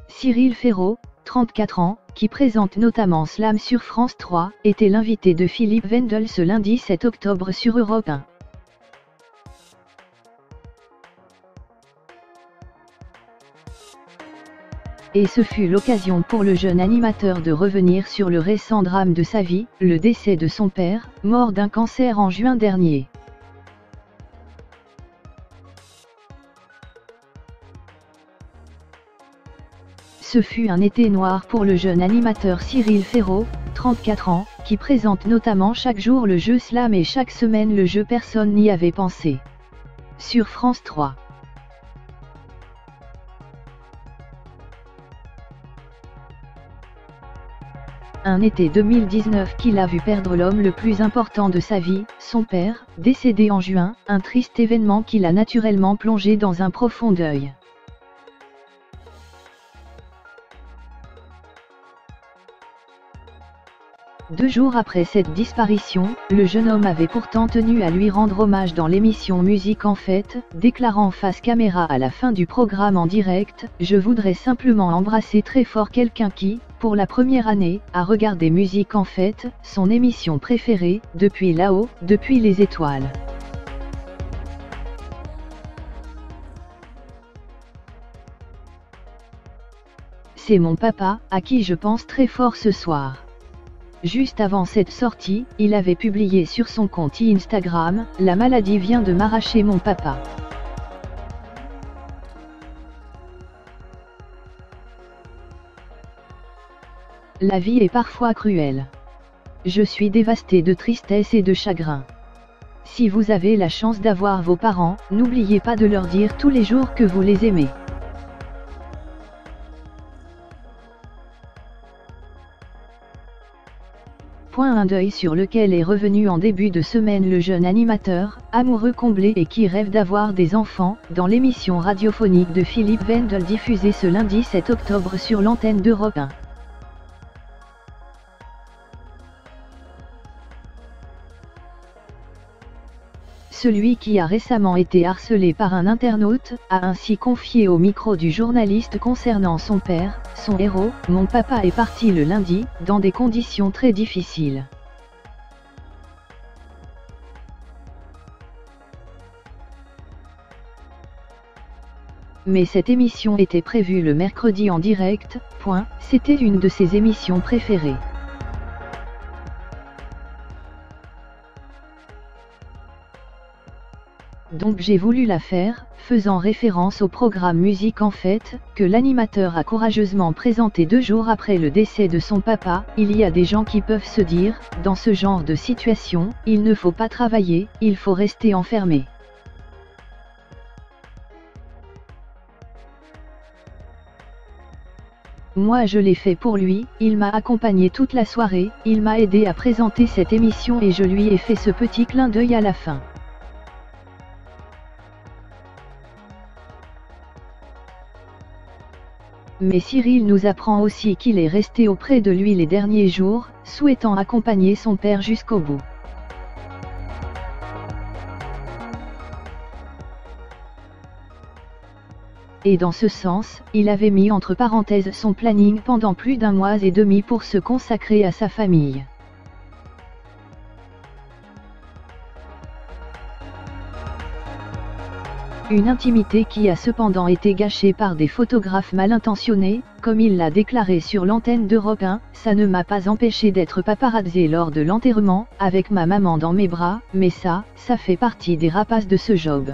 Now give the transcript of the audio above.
Cyril Ferraud, 34 ans, qui présente notamment Slam sur France 3, était l'invité de Philippe Wendel ce lundi 7 octobre sur Europe 1. Et ce fut l'occasion pour le jeune animateur de revenir sur le récent drame de sa vie, le décès de son père, mort d'un cancer en juin dernier. Ce fut un été noir pour le jeune animateur Cyril Ferraud, 34 ans, qui présente notamment chaque jour le jeu Slam et chaque semaine le jeu Personne n'y avait pensé. Sur France 3. Un été 2019 qui l'a vu perdre l'homme le plus important de sa vie, son père, décédé en juin, un triste événement qui l'a naturellement plongé dans un profond deuil. Deux jours après cette disparition, le jeune homme avait pourtant tenu à lui rendre hommage dans l'émission Musique en Fête, déclarant face caméra à la fin du programme en direct « Je voudrais simplement embrasser très fort quelqu'un qui, pour la première année, a regardé Musique en Fête, son émission préférée, depuis là-haut, depuis les étoiles. » C'est mon papa, à qui je pense très fort ce soir. Juste avant cette sortie, il avait publié sur son compte Instagram « La maladie vient de m'arracher mon papa ». La vie est parfois cruelle. Je suis dévasté de tristesse et de chagrin. Si vous avez la chance d'avoir vos parents, n'oubliez pas de leur dire tous les jours que vous les aimez. Un deuil sur lequel est revenu en début de semaine le jeune animateur, amoureux comblé et qui rêve d'avoir des enfants, dans l'émission radiophonique de Philippe Wendel diffusée ce lundi 7 octobre sur l'antenne d'Europe 1. Celui qui a récemment été harcelé par un internaute, a ainsi confié au micro du journaliste concernant son père, son héros, « Mon papa est parti le lundi, dans des conditions très difficiles. Mais cette émission était prévue le mercredi en direct, c'était une de ses émissions préférées. Donc j'ai voulu la faire, faisant référence au programme Musique en Fête, que l'animateur a courageusement présenté 2 jours après le décès de son papa. Il y a des gens qui peuvent se dire, dans ce genre de situation, il ne faut pas travailler, il faut rester enfermé. Moi je l'ai fait pour lui, il m'a accompagné toute la soirée, il m'a aidé à présenter cette émission et je lui ai fait ce petit clin d'œil à la fin. Mais Cyril nous apprend aussi qu'il est resté auprès de lui les derniers jours, souhaitant accompagner son père jusqu'au bout. Et dans ce sens, il avait mis entre parenthèses son planning pendant plus d'1 mois et demi pour se consacrer à sa famille. Une intimité qui a cependant été gâchée par des photographes mal intentionnés, comme il l'a déclaré sur l'antenne d'Europe 1, ça ne m'a pas empêché d'être paparazzé lors de l'enterrement, avec ma maman dans mes bras, mais ça fait partie des rapaces de ce job.